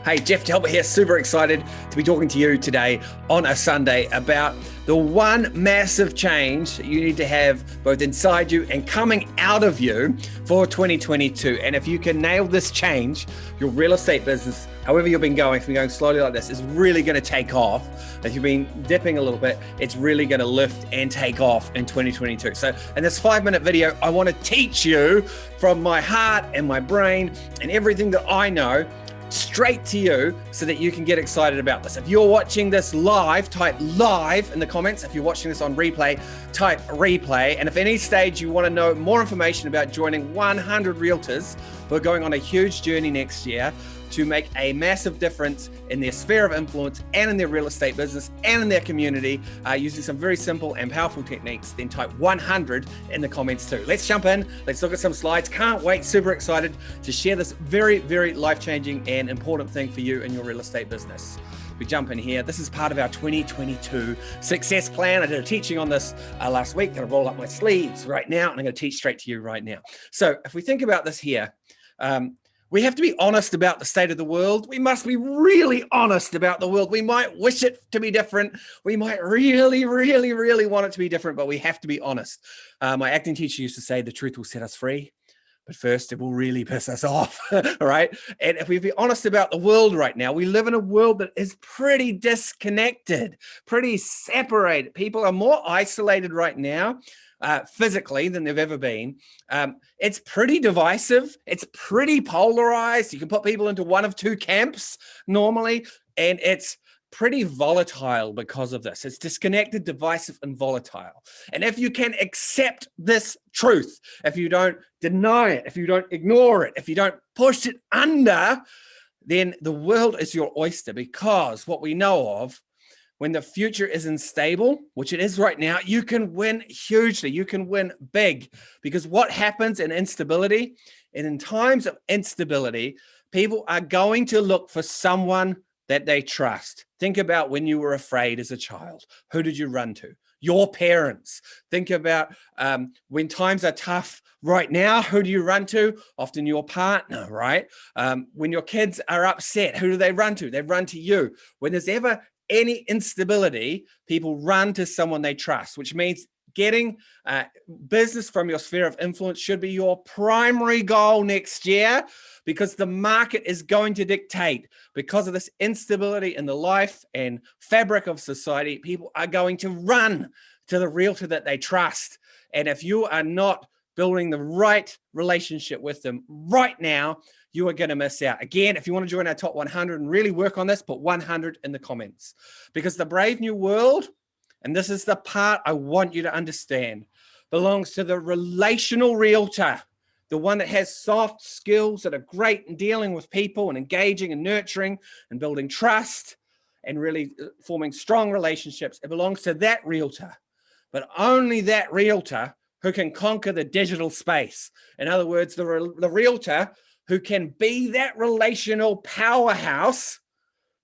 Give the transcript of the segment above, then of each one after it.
Hey, Jeff Talbot here, super excited to be talking to you today on a Sunday about the one massive change that you need to have both inside you and coming out of you for 2022. And if you can nail this change, your real estate business, however you've been going, if you're going slowly like this, is really going to take off. If you've been dipping a little bit, it's really going to lift and take off in 2022. So in this 5-minute video, I want to teach you from my heart and my brain and everything that I know straight to you so that you can get excited about this. If you're watching this live, type live in the comments. If you're watching this on replay, type replay. And if at any stage you want to know more information about joining 100 realtors who are going on a huge journey next year to make a massive difference in their sphere of influence and in their real estate business and in their community using some very simple and powerful techniques, then type 100 in the comments too. Let's jump in. Let's look at some slides. Can't wait. Super excited to share this very, very life-changing and important thing for you in your real estate business. We jump in here. This is part of our 2022 success plan. I did a teaching on this last week. I'm going to roll up my sleeves right now, and I'm going to teach straight to you right now. So if we think about this here, we have to be honest about the state of the world. We must be really honest about the world. We might wish it to be different. We might really, really, really want it to be different, but we have to be honest. My acting teacher used to say, the truth will set us free, but first it will really piss us off, all right? And if we be honest about the world right now, we live in a world that is pretty disconnected, pretty separated. People are more isolated right now, physically than they've ever been. It's pretty divisive. It's pretty polarized. You can put people into one of two camps normally, and it's pretty volatile because of this. It's disconnected, divisive, and volatile. And if you can accept this truth, if you don't deny it, if you don't ignore it, if you don't push it under, then the world is your oyster, because what we know of, when the future is unstable, which it is right now, you can win hugely. You can win big, because what happens in instability, and in times of instability, people are going to look for someone that they trust. Think about when you were afraid as a child. Who did you run to? Your parents. Think about when times are tough right now, who do you run to? Often your partner, right? When your kids are upset, who do they run to? They run to you. When there's ever any instability, people run to someone they trust, which means getting business from your sphere of influence should be your primary goal next year, because the market is going to dictate. Because of this instability in the life and fabric of society, people are going to run to the realtor that they trust. And if you are not building the right relationship with them right now, you are going to miss out. Again, if you want to join our top 100 and really work on this, put 100 in the comments, because the brave new world, and this is the part I want you to understand, belongs to the relational realtor, the one that has soft skills that are great in dealing with people and engaging and nurturing and building trust and really forming strong relationships. It belongs to that realtor, but only that realtor who can conquer the digital space. In other words, the realtor who can be that relational powerhouse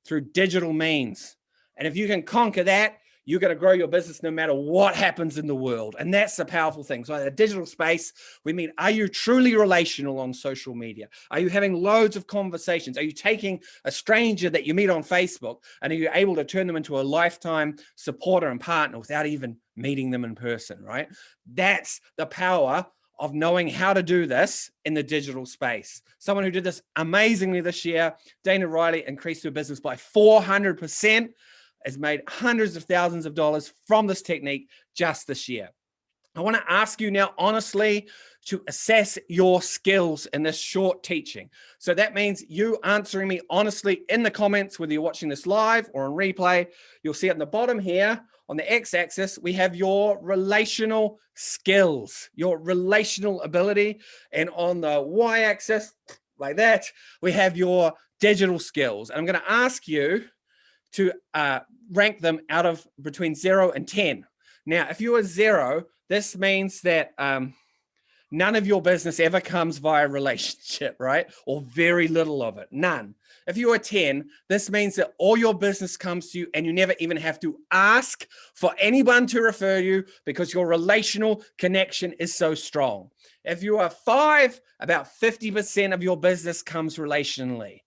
through digital means. And if you can conquer that, you're going to grow your business no matter what happens in the world. And that's the powerful thing. So in the digital space, we mean, are you truly relational on social media? Are you having loads of conversations? Are you taking a stranger that you meet on Facebook and are you able to turn them into a lifetime supporter and partner without even meeting them in person, right? That's the power of knowing how to do this in the digital space. Someone who did this amazingly this year, Dana Riley, increased her business by 400%, has made hundreds of thousands of dollars from this technique just this year. I want to ask you now, honestly, to assess your skills in this short teaching. So that means you answering me honestly in the comments, whether you're watching this live or on replay. You'll see at the bottom here on the x-axis, we have your relational skills, your relational ability. And on the y-axis, like that, we have your digital skills. And I'm going to ask you to rank them out of between 0 and 10. Now, if you are 0, this means that none of your business ever comes via relationship, right? Or very little of it, none. If you are 10, this means that all your business comes to you and you never even have to ask for anyone to refer you because your relational connection is so strong. If you are 5, about 50% of your business comes relationally.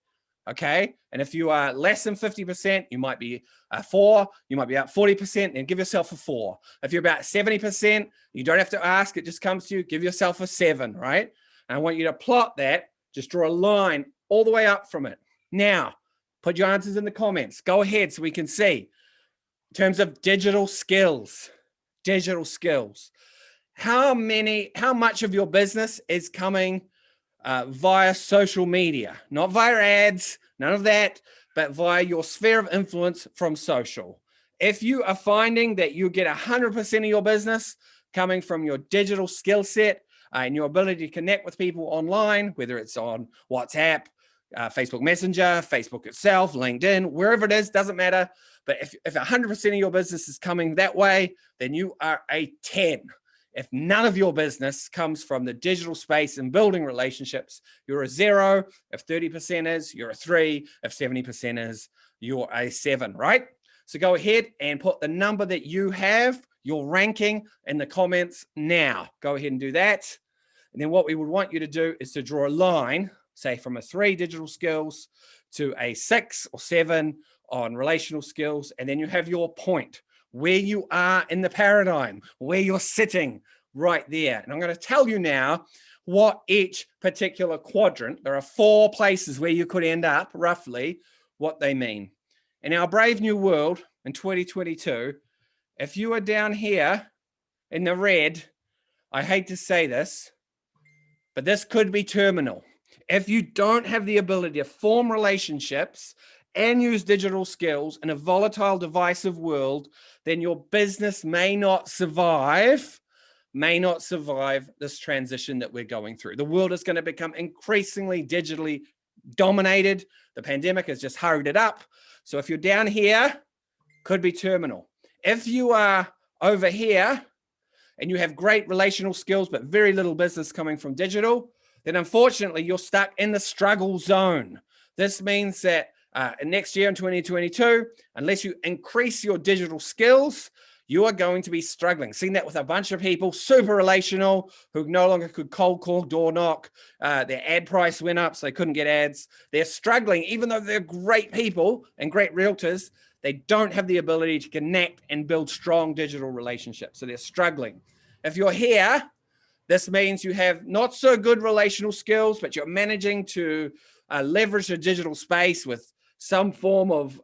Okay. And if you are less than 50%, you might be a 4, you might be about 40%, and give yourself a 4. If you're about 70%, you don't have to ask, it just comes to you, give yourself a 7, right? And I want you to plot that, just draw a line all the way up from it. Now, put your answers in the comments. Go ahead so we can see. In terms of digital skills, how much of your business is coming via social media, not via ads, none of that, but via your sphere of influence from social? If you are finding that you get 100% of your business coming from your digital skill set and your ability to connect with people online, whether it's on WhatsApp, Facebook Messenger, Facebook itself, LinkedIn, wherever it is, doesn't matter. But if 100% of your business is coming that way, then you are a 10. If none of your business comes from the digital space and building relationships, you're a 0. If 30% is, you're a 3. If 70% is, you're a 7, right? So go ahead and put the number that you have, your ranking, in the comments now. Go ahead and do that. And then what we would want you to do is to draw a line, say from a 3 digital skills to a 6 or 7 on relational skills. And then you have your point, where you are in the paradigm, where you're sitting right there. And I'm going to tell you now what each particular quadrant, there are 4 places where you could end up, roughly, what they mean. In our brave new world in 2022, if you are down here in the red, I hate to say this, but this could be terminal. If you don't have the ability to form relationships and use digital skills in a volatile, divisive world, then your business may not survive this transition that we're going through. The world is going to become increasingly digitally dominated. The pandemic has just hurried it up. So if you're down here, could be terminal. If you are over here and you have great relational skills, but very little business coming from digital, then unfortunately you're stuck in the struggle zone. This means that next year in 2022, unless you increase your digital skills, you are going to be struggling. Seen that with a bunch of people, super relational, who no longer could cold call, door knock. Their ad price went up, so they couldn't get ads. They're struggling, even though they're great people and great realtors, they don't have the ability to connect and build strong digital relationships. So they're struggling. If you're here, this means you have not so good relational skills, but you're managing to leverage the digital space with some form of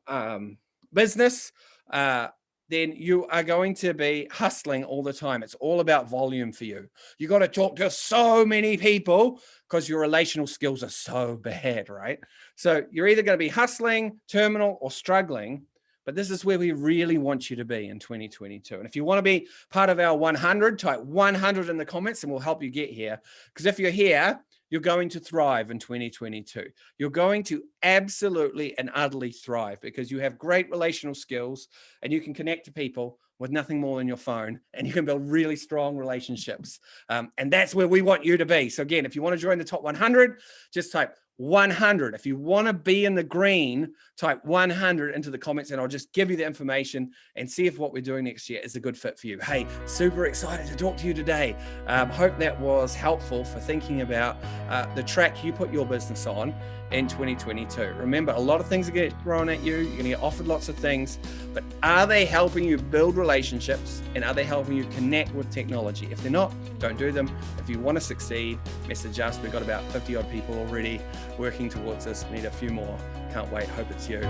business, then you are going to be hustling all the time. It's all about volume for you. You got to talk to so many people because your relational skills are so bad, right? So you're either going to be hustling, terminal, or struggling. But this is where we really want you to be in 2022. And if you want to be part of our 100, type 100 in the comments and we'll help you get here. Because if you're here, you're going to thrive in 2022. You're going to absolutely and utterly thrive because you have great relational skills and you can connect to people with nothing more than your phone, and you can build really strong relationships. And that's where we want you to be. So again, if you want to join the top 100, just type 100. If you want to be in the green, type 100 into the comments and I'll just give you the information and see if what we're doing next year is a good fit for you. Hey, super excited to talk to you today. Hope that was helpful for thinking about the track you put your business on in 2022. Remember, a lot of things are going to get thrown at you. You're going to get offered lots of things, but are they helping you build relationships and are they helping you connect with technology? If they're not, don't do them. If you want to succeed, message us. We've got about 50 odd people already working towards this. We need a few more. Can't wait. Hope it's you.